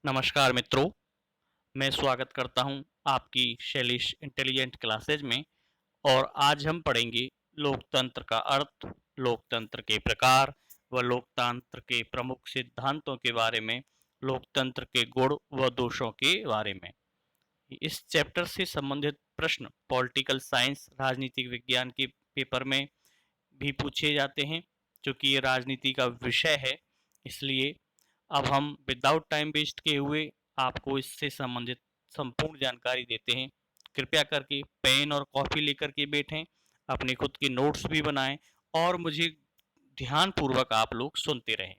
नमस्कार मित्रों, मैं स्वागत करता हूं आपकी शैलिश इंटेलिजेंट क्लासेज में। और आज हम पढ़ेंगे लोकतंत्र का अर्थ, लोकतंत्र के प्रकार व लोकतंत्र के प्रमुख सिद्धांतों के बारे में, लोकतंत्र के गुण व दोषों के बारे में। इस चैप्टर से संबंधित प्रश्न पॉलिटिकल साइंस, राजनीतिक विज्ञान के पेपर में भी पूछे जाते हैं। क्योंकि ये राजनीति का विषय है, इसलिए अब हम विदाउट टाइम वेस्ट किए हुए आपको इससे संबंधित संपूर्ण जानकारी देते हैं। कृपया करके पेन और कॉपी लेकर के बैठें, अपने खुद के नोट्स भी बनाएं और मुझे ध्यानपूर्वक आप लोग सुनते रहें।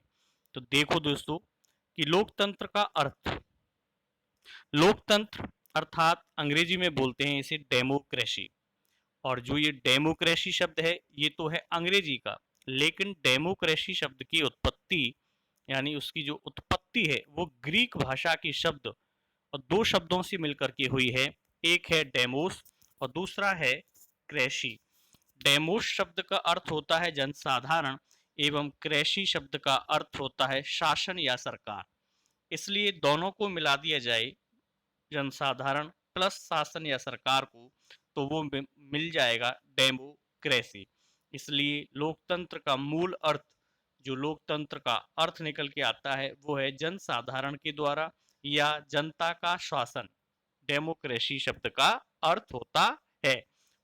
तो देखो दोस्तों कि लोकतंत्र का अर्थ, लोकतंत्र अर्थात अंग्रेजी में बोलते हैं इसे डेमोक्रेसी। और जो ये डेमोक्रेसी शब्द है ये तो है अंग्रेजी का, लेकिन डेमोक्रेसी शब्द की उत्पत्ति यानी उसकी जो उत्पत्ति है वो ग्रीक भाषा की शब्द और दो शब्दों से मिलकर के हुई है। एक है डेमोस और दूसरा है क्रेशी। डेमोस शब्द का अर्थ होता है जनसाधारण एवं क्रेशी शब्द का अर्थ होता है शासन या सरकार। इसलिए दोनों को मिला दिया जाए, जनसाधारण प्लस शासन या सरकार को, तो वो मिल जाएगा डेमोक्रेसी। इसलिए लोकतंत्र का मूल अर्थ, जो लोकतंत्र का अर्थ निकल के आता है वो है जनसाधारण के द्वारा या जनता का शासन। डेमोक्रेसी शब्द का अर्थ होता है।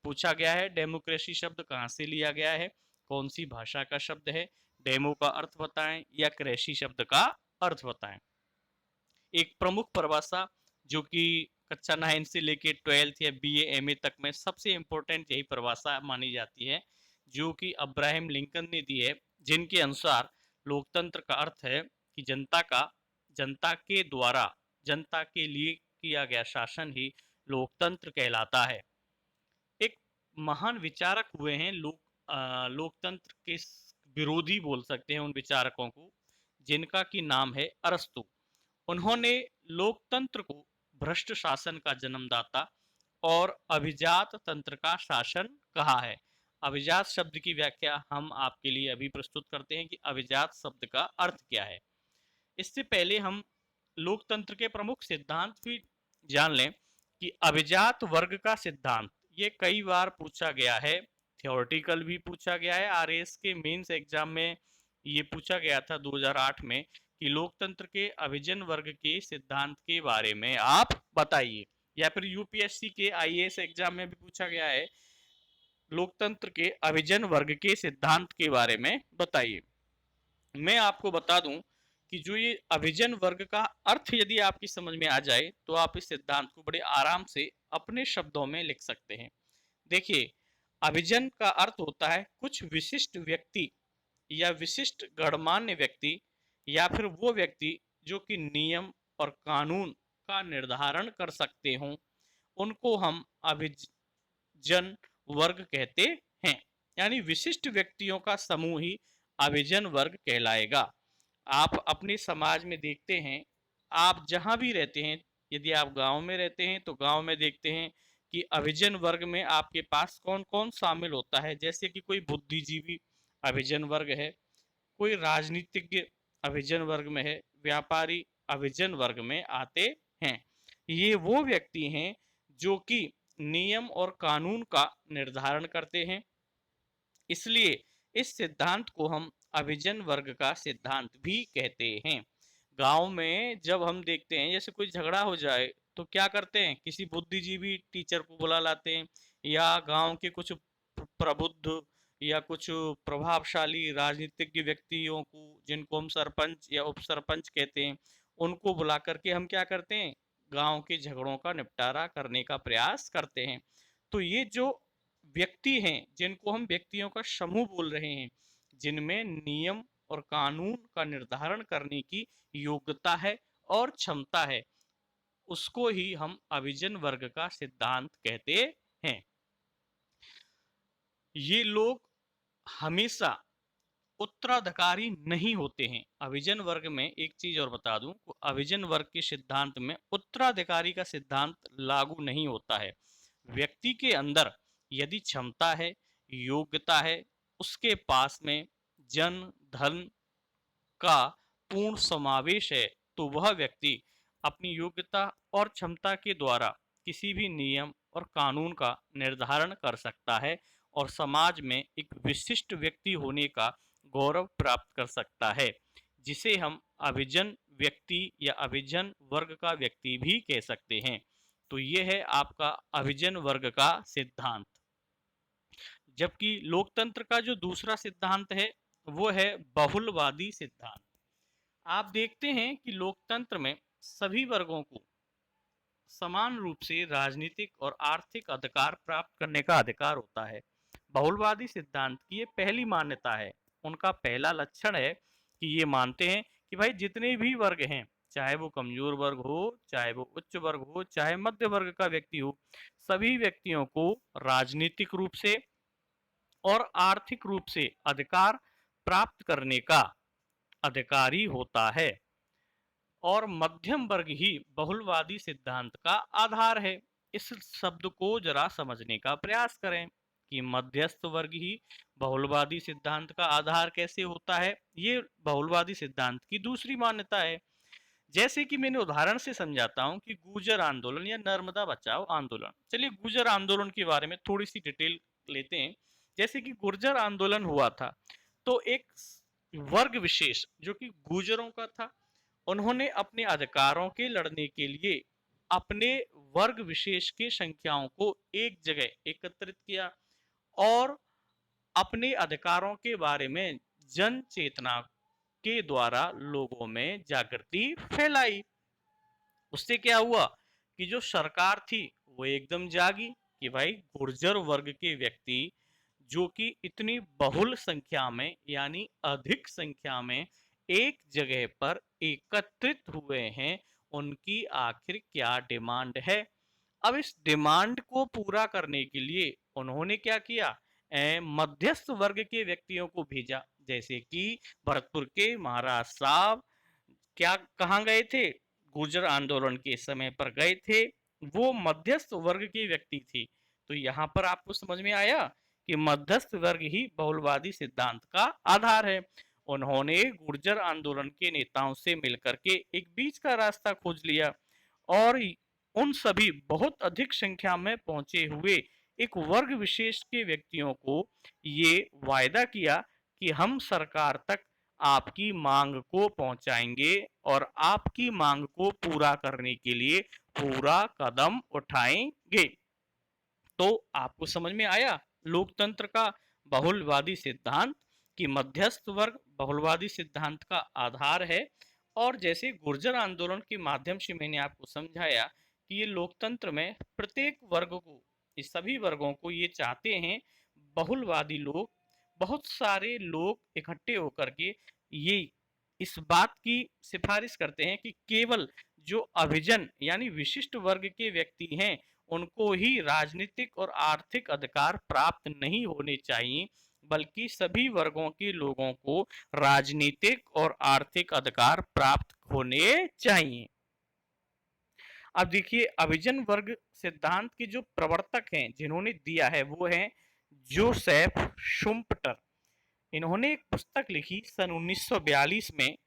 पूछा गया है डेमोक्रेसी शब्द कहाँ से लिया गया है, कौन सी भाषा का शब्द है, डेमो का अर्थ बताएं या क्रेसी शब्द का अर्थ बताएं। एक प्रमुख परिभाषा जो कि कक्षा 9 से लेके 12th या बीए एमए तक में सबसे इम्पोर्टेंट यही परिभाषा मानी जाती है, जो कि अब्राहम लिंकन ने दी है, जिनके अनुसार लोकतंत्र का अर्थ है कि जनता के द्वारा जनता के लिए किया गया शासन ही लोकतंत्र कहलाता है। एक महान विचारक हुए हैं लोकतंत्र के विरोधी बोल सकते हैं उन विचारकों को, जिनका की नाम है अरस्तु। उन्होंने लोकतंत्र को भ्रष्ट शासन का जन्मदाता और अभिजात तंत्र का शासन कहा है। अभिजात शब्द की व्याख्या हम आपके लिए अभी प्रस्तुत करते हैं कि अभिजात शब्द का अर्थ क्या है। इससे पहले हम लोकतंत्र के प्रमुख सिद्धांत भी जान लें कि अभिजात वर्ग का सिद्धांत ये कई बार पूछा गया है, थियोरेटिकल भी पूछा गया है। आरएएस के मेंस एग्जाम में ये पूछा गया था 2008 में कि लोकतंत्र के अभिजन वर्ग के सिद्धांत के बारे में आप बताइए। या फिर यूपीएससी के आईएएस एग्जाम में भी पूछा गया है लोकतंत्र के अभिजन वर्ग के सिद्धांत के बारे में बताइए। मैं आपको बता दूं कि जो ये अभिजन वर्ग का अर्थ यदि आपकी समझ में आ जाए तो आप इस सिद्धांत को बड़े आराम से अपने शब्दों में लिख सकते हैं। देखिए, अभिजन का अर्थ होता है कुछ विशिष्ट व्यक्ति या विशिष्ट गणमान्य व्यक्ति या फिर वो व्यक्ति जो कि नियम और कानून का निर्धारण कर सकते हों, उनको हम अभिजन वर्ग कहते हैं। यानी विशिष्ट व्यक्तियों का समूह ही अभिजन वर्ग कहलाएगा। आप अपने समाज में देखते हैं, आप जहां भी रहते हैं, यदि आप गांव में रहते हैं तो गांव में देखते हैं कि अभिजन वर्ग में आपके पास कौन कौन शामिल होता है। जैसे कि कोई बुद्धिजीवी अभिजन वर्ग है, कोई राजनीतिज्ञ अभिजन वर्ग में है, व्यापारी अभिजन वर्ग में आते हैं। ये वो व्यक्ति हैं जो कि नियम और कानून का निर्धारण करते हैं। इसलिए इस सिद्धांत को हम अभिजन वर्ग का सिद्धांत भी कहते हैं। गांव में जब हम देखते हैं जैसे कोई झगड़ा हो जाए तो क्या करते हैं, किसी बुद्धिजीवी टीचर को बुला लाते हैं या गांव के कुछ प्रबुद्ध या कुछ प्रभावशाली राजनीतिज्ञ व्यक्तियों को, जिनको हम सरपंच या उप सरपंच कहते हैं, उनको बुला करके हम क्या करते हैं, गांव के झगड़ों का निपटारा करने का प्रयास करते हैं। तो ये जो व्यक्ति हैं, जिनको हम व्यक्तियों का समूह बोल रहे हैं, जिनमें नियम और कानून का निर्धारण करने की योग्यता है और क्षमता है, उसको ही हम अभिजन वर्ग का सिद्धांत कहते हैं। ये लोग हमेशा उत्तराधिकारी नहीं होते हैं। अभिजन वर्ग में एक चीज और बता दूं, अभिजन वर्ग के सिद्धांत में उत्तराधिकारी का सिद्धांत लागू नहीं होता है। व्यक्ति के अंदर यदि क्षमता है, योग्यता है, उसके पास में जन धन का पूर्ण समावेश है, तो वह व्यक्ति अपनी योग्यता और क्षमता के द्वारा किसी भी नियम और कानून का निर्धारण कर सकता है और समाज में एक विशिष्ट व्यक्ति होने का गौरव प्राप्त कर सकता है, जिसे हम अभिजन व्यक्ति या अभिजन वर्ग का व्यक्ति भी कह सकते हैं। तो ये है आपका अभिजन वर्ग का सिद्धांत। जबकि लोकतंत्र का जो दूसरा सिद्धांत है वो है बहुलवादी सिद्धांत। आप देखते हैं कि लोकतंत्र में सभी वर्गों को समान रूप से राजनीतिक और आर्थिक अधिकार प्राप्त करने का अधिकार होता है। बहुलवादी सिद्धांत की ये पहली मान्यता है। उनका पहला लक्षण है कि ये मानते हैं कि भाई जितने भी वर्ग हैं, चाहे वो कमजोर वर्ग हो, चाहे वो उच्च वर्ग हो, चाहे मध्य वर्ग का व्यक्ति हो, सभी व्यक्तियों को राजनीतिक रूप से और आर्थिक रूप से अधिकार प्राप्त करने का अधिकारी होता है। और मध्यम वर्ग ही बहुलवादी सिद्धांत का आधार है। इस शब्द को जरा समझने का प्रयास करें कि मध्यस्थ वर्ग ही बहुलवादी सिद्धांत का आधार कैसे होता है। ये बहुलवादी सिद्धांत की दूसरी मान्यता है। जैसे कि मैंने उदाहरण से समझाता हूं कि गुर्जर आंदोलन या नर्मदा बचाओ आंदोलन। चलिए गुर्जर आंदोलन के बारे में थोड़ी सी डिटेल लेते हैं। जैसे कि गुर्जर आंदोलन हुआ था तो एक वर्ग विशेष जो कि गुर्जरों का था, उन्होंने अपने अधिकारों के लड़ने के लिए अपने वर्ग विशेष की संख्याओं को एक जगह एकत्रित किया और अपने अधिकारों के बारे में जन चेतना के द्वारा लोगों में जागृति फैलाई। उससे क्या हुआ कि जो सरकार थी वो एकदम जागी कि भाई गुर्जर वर्ग के व्यक्ति जो कि इतनी बहुल संख्या में यानी अधिक संख्या में एक जगह पर एकत्रित हुए हैं, उनकी आखिर क्या डिमांड है। अब इस डिमांड को पूरा करने के लिए उन्होंने क्या किया, मध्यस्थ वर्ग के व्यक्तियों को भेजा। जैसे कि भरतपुर के महाराज साहब क्या कहाँ गए थे, गुर्जर आंदोलन के समय पर गए थे, वो मध्यस्थ वर्ग के व्यक्ति थे। तो यहाँ पर आपको समझ में आया कि मध्यस्थ वर्ग ही बहुलवादी सिद्धांत का आधार है। उन्होंने गुर्जर आंदोलन के नेताओं से मिलकर के एक बीच का रास्ता खोज लिया और उन सभी बहुत अधिक संख्या में पहुंचे हुए एक वर्ग विशेष के व्यक्तियों को ये वायदा किया कि हम सरकार तक आपकी मांग को पहुंचाएंगे और आपकी मांग को पूरा करने के लिए पूरा कदम उठाएंगे। तो आपको समझ में आया लोकतंत्र का बहुलवादी सिद्धांत कि मध्यस्थ वर्ग बहुलवादी सिद्धांत का आधार है। और जैसे गुर्जर आंदोलन के माध्यम से मैंने आपको समझाया कि ये लोकतंत्र में प्रत्येक वर्ग को, इस सभी वर्गों को ये चाहते हैं, बहुलवादी लोग, बहुत सारे लोग इकट्ठे होकर के ये इस बात की सिफारिश करते हैं कि केवल जो अभिजन यानी विशिष्ट वर्ग के व्यक्ति हैं उनको ही राजनीतिक और आर्थिक अधिकार प्राप्त नहीं होने चाहिए, बल्कि सभी वर्गों के लोगों को राजनीतिक और आर्थिक अधिकार प्राप्त होने चाहिए। अब देखिए अभिजन वर्ग सिद्धांत के जो प्रवर्तक हैं जिन्होंने दिया है वो है जोसेफ शुम्पटर। इन्होंने एक पुस्तक लिखी सन 1942 में।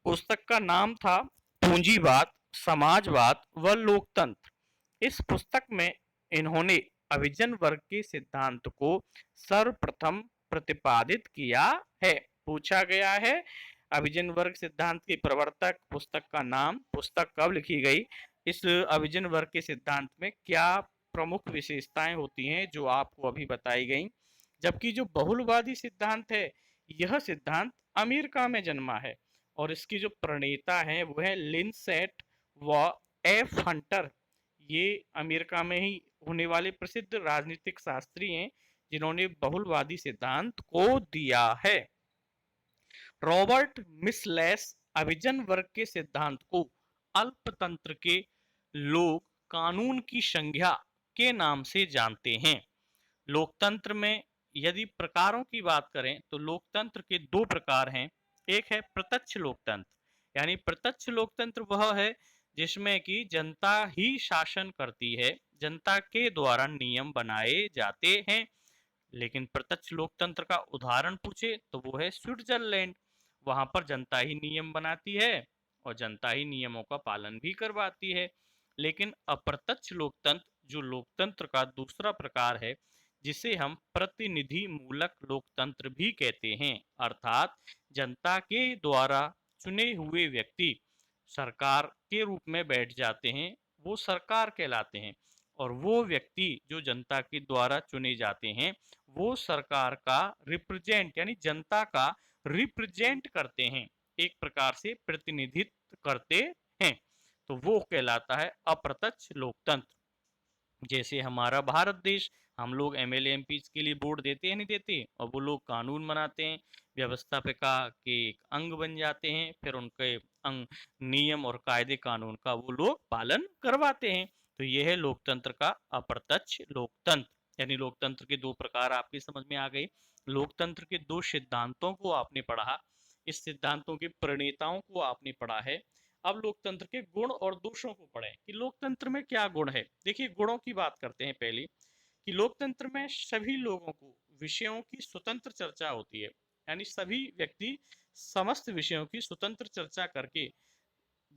पुस्तक का नाम था पूंजीवाद, समाजवाद व लोकतंत्र। इस पुस्तक में इन्होंने अभिजन वर्ग के सिद्धांत को सर्वप्रथम प्रतिपादित किया है। पूछा गया है अभिजन वर्ग सिद्धांत के प्रवर्तक, पुस्तक का नाम, पुस्तक कब लिखी गई, इस अभिजन वर्ग के सिद्धांत में क्या प्रमुख विशेषताएं होती हैं जो आपको अभी बताई गई। जबकि जो बहुलवादी सिद्धांत है यह सिद्धांत अमेरिका में जन्मा है और इसकी जो प्रणेता हैं वो है लिंसेट व एफ हंटर। ये अमेरिका में ही होने वाले प्रसिद्ध राजनीतिक शास्त्री हैं जिन्होंने बहुलवादी सिद्धांत को दिया है। रॉबर्ट मिसलेस अभिजन वर्ग के सिद्धांत को अल्पतंत्र के लोग कानून की संज्ञा के नाम से जानते हैं। लोकतंत्र में यदि प्रकारों की बात करें तो लोकतंत्र के दो प्रकार हैं। एक है प्रत्यक्ष लोकतंत्र, यानी प्रत्यक्ष लोकतंत्र वह है जिसमें कि जनता ही शासन करती है, जनता के द्वारा नियम बनाए जाते हैं। लेकिन प्रत्यक्ष लोकतंत्र का उदाहरण पूछे तो वो है स्विट्जरलैंड। वहां पर जनता ही नियम बनाती है और जनता ही नियमों का पालन भी करवाती है। लेकिन अप्रत्यक्ष लोकतंत्र, जो लोकतंत्र का दूसरा प्रकार है, जिसे हम प्रतिनिधि मूलक लोकतंत्र भी कहते हैं, अर्थात जनता के द्वारा चुने हुए व्यक्ति सरकार के रूप में बैठ जाते हैं, वो सरकार कहलाते हैं। और वो व्यक्ति जो जनता के द्वारा चुने जाते हैं, वो सरकार का रिप्रेजेंट यानी जनता का रिप्रेजेंट करते हैं, एक प्रकार से प्रतिनिधित्व करते हैं। तो वो कहलाता है अप्रत्यक्ष लोकतंत्र। जैसे हमारा भारत देश, हम लोग एमएलए एमपी के लिए वोट देते हैं नहीं देते, और वो लोग कानून बनाते हैं, व्यवस्थापिका के एक अंग बन जाते हैं, फिर उनके अंग नियम और कायदे कानून का वो लोग पालन करवाते हैं। तो यह है लोकतंत्र का अप्रत्यक्ष लोकतंत्र। यानी लोकतंत्र के दो प्रकार आपकी समझ में आ गए। लोकतंत्र के दो सिद्धांतों को आपने पढ़ा, इस सिद्धांतों के प्रणेताओं को आपने पढ़ा है। अब लोकतंत्र के गुण और दोषों को पढ़ें कि लोकतंत्र में क्या गुण है। देखिए, गुणों की बात करते हैं पहले, कि लोकतंत्र में सभी लोगों को विषयों की स्वतंत्र चर्चा होती है, यानी सभी व्यक्ति समस्त विषयों की स्वतंत्र चर्चा करके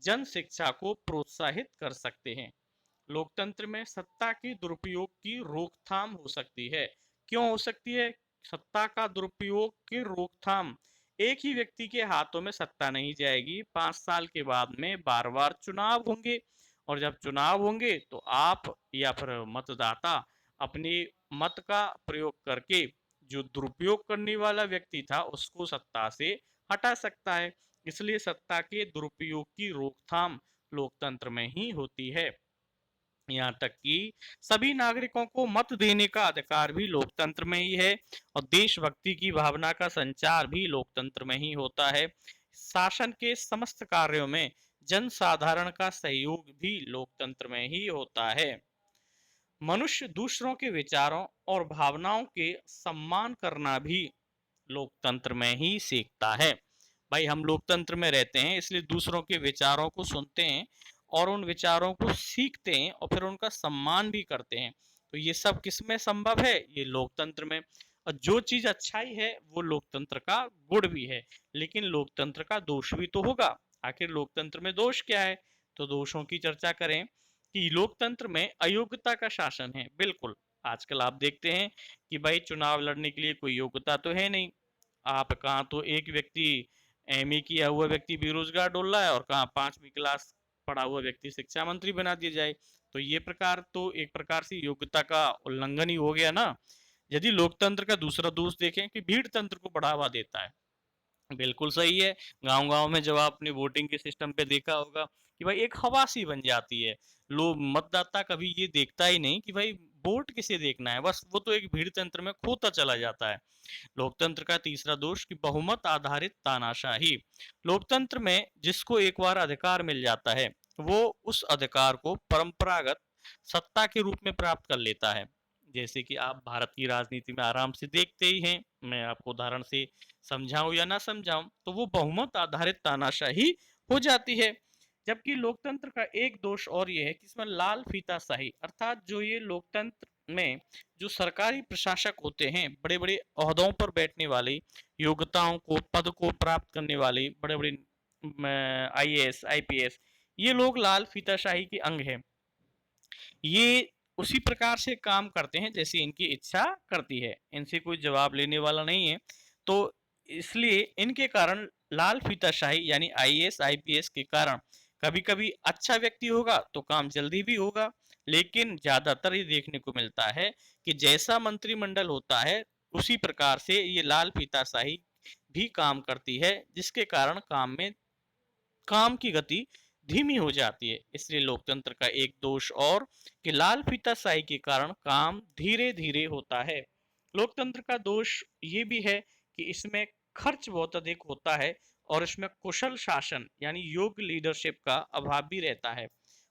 जन शिक्षा को प्रोत्साहित कर सकते हैं। लोकतंत्र में सत्ता के दुरुपयोग की रोकथाम हो सकती है। क्यों हो सकती है? सत्ता का दुरुपयोग की रोकथाम, एक ही व्यक्ति के हाथों में सत्ता नहीं जाएगी, 5 साल के बाद में बार बार चुनाव होंगे, और जब चुनाव होंगे तो आप या फिर मतदाता अपने मत का प्रयोग करके जो दुरुपयोग करने वाला व्यक्ति था उसको सत्ता से हटा सकता है। इसलिए सत्ता के दुरुपयोग की रोकथाम लोकतंत्र में ही होती है। यहाँ तक कि सभी नागरिकों को मत देने का अधिकार भी लोकतंत्र में ही है, और देशभक्ति की भावना का संचार भी लोकतंत्र में ही होता है। शासन के समस्त कार्यों में जनसाधारण का सहयोग भी लोकतंत्र में ही होता है। मनुष्य दूसरों के विचारों और भावनाओं के सम्मान करना भी लोकतंत्र में ही सीखता है। भाई, हम लोकतंत्र में रहते हैं, इसलिए दूसरों के विचारों को सुनते हैं और उन विचारों को सीखते हैं और फिर उनका सम्मान भी करते हैं। तो ये सब किस में संभव है? ये लोकतंत्र में। और जो चीज अच्छाई है वो लोकतंत्र का गुण भी है, लेकिन लोकतंत्र का दोष भी तो होगा। आखिर लोकतंत्र में दोष क्या है? तो दोषों की चर्चा करें कि लोकतंत्र में अयोग्यता का शासन है। बिल्कुल, आजकल आप देखते हैं कि भाई चुनाव लड़ने के लिए कोई योग्यता तो है नहीं। आप कहाँ तो एक व्यक्ति एमए किया हुआ व्यक्ति बेरोजगार डोल रहा है, और कहाँ 5वीं क्लास पढ़ा हुआ व्यक्ति शिक्षा मंत्री बना दिया जाए। तो ये प्रकार तो एक प्रकार से योग्यता का उल्लंघन ही हो गया ना। यदि लोकतंत्र का दूसरा दोष देखें कि भीड़ तंत्र को बढ़ावा देता है। बिल्कुल सही है। गांव-गांव में जब आपने वोटिंग के सिस्टम पे देखा होगा कि भाई एक हवा सी बन जाती है। लोग, मतदाता कभी ये देखता ही नहीं कि भाई वोट किसे देखना है, बस वो तो एक भीड़ तंत्र में खोता चला जाता है। लोकतंत्र का तीसरा दोष कि बहुमत आधारित तानाशाही। लोकतंत्र में जिसको एक बार अधिकार मिल जाता है, वो उस अधिकार को परंपरागत सत्ता के रूप में प्राप्त कर लेता है। जैसे कि आप भारत की राजनीति में आराम से देखते ही हैं, मैं आपको उदाहरण से समझाऊं या ना समझाऊं, तो वो बहुमत आधारित तानाशाही हो जाती है। जबकि लोकतंत्र का एक दोष और ये है कि इसमें लाल फीताशाही, अर्थात जो ये लोकतंत्र में जो सरकारी प्रशासक होते हैं, बड़े बड़े ओहदों पर बैठने वाले, योग्यताओं को, पद को प्राप्त करने वाले बड़े बड़े आईएएस आईपीएस, ये लोग लाल फीताशाही के अंग हैं। ये उसी प्रकार से काम करते हैं जैसे इनकी इच्छा करती है, इनसे कोई जवाब लेने वाला नहीं है। तो इसलिए इनके कारण लाल फीताशाही यानी आईएएस आईपीएस के कारण कभी कभी अच्छा व्यक्ति होगा तो काम जल्दी भी होगा, लेकिन ज्यादातर ये देखने को मिलता है कि जैसा मंत्रिमंडल होता है उसी प्रकार से ये लाल फीताशाही भी काम करती है, जिसके कारण काम की गति धीमी हो जाती है। इसलिए लोकतंत्र का एक दोष और कि लाल फीताशाही के कारण काम धीरे धीरे होता है। लोकतंत्र का दोष ये भी है कि इसमें खर्च बहुत अधिक होता है, और इसमें कुशल शासन यानी योग्य लीडरशिप का अभाव भी रहता है।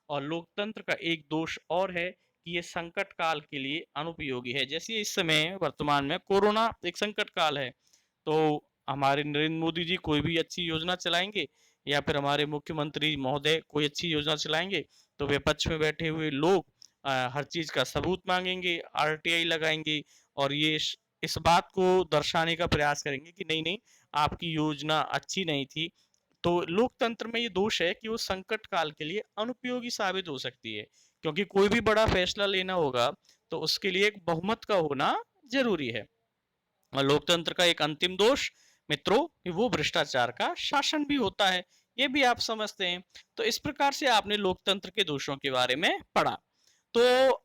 और लोकतंत्र का एक दोष और है कि ये संकट काल के लिए अनुपयोगी है। जैसे इस समय वर्तमान में कोरोना एक संकट काल है, तो हमारे नरेंद्र मोदी जी कोई भी अच्छी योजना चलाएंगे या फिर हमारे मुख्यमंत्री महोदय कोई अच्छी योजना चलाएंगे, तो विपक्ष में बैठे हुए लोग हर चीज का सबूत मांगेंगे, आरटीआई लगाएंगे, और ये इस बात को दर्शाने का प्रयास करेंगे कि नहीं नहीं, आपकी योजना अच्छी नहीं थी, तो लोकतंत्र में ये दोष है कि वो संकट काल के लिए अनुपयोगी साबित हो सकती है, क्योंकि कोई भी बड़ा फैसला लेना होगा तो उसके लिए एक बहुमत का होना जरूरी है। और लोकतंत्र का एक अंतिम दोष मित्रों कि वो भ्रष्टाचार का शासन भी होता है, ये भी आप समझते हैं। तो इस प्रकार से आपने लोकतंत्र के दोषों के बारे में पढ़ा। तो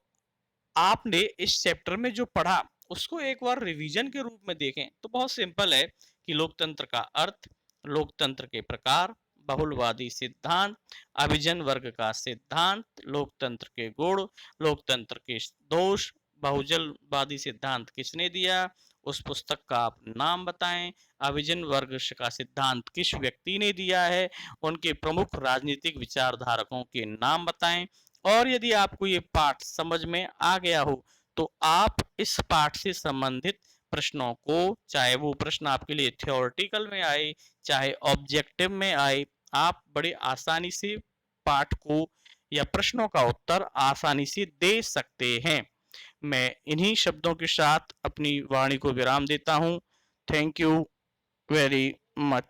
आपने इस चैप्टर में जो पढ़ा उसको एक बार रिवीजन के रूप में देखें तो बहुत सिंपल है कि लोकतंत्र का अर्थ, लोकतंत्र के प्रकार, बहुलवादी सिद्धांत, अभिजन वर्ग का सिद्धांत, लोकतंत्र के गुण, लोकतंत्र के दोष, बहुजनवादी सिद्धांत किसने दिया, उस पुस्तक का आप नाम बताएं, अभिजन वर्ग का सिद्धांत किस व्यक्ति ने दिया है, उनके प्रमुख राजनीतिक विचारधारकों के नाम बताएं। और यदि आपको ये पाठ समझ में आ गया हो तो आप इस पाठ से संबंधित प्रश्नों को, चाहे वो प्रश्न आपके लिए थ्योरेटिकल में आए चाहे ऑब्जेक्टिव में आए, आप बड़े आसानी से पाठ को या प्रश्नों का उत्तर आसानी से दे सकते हैं। मैं इन्हीं शब्दों के साथ अपनी वाणी को विराम देता हूं। Thank you very much.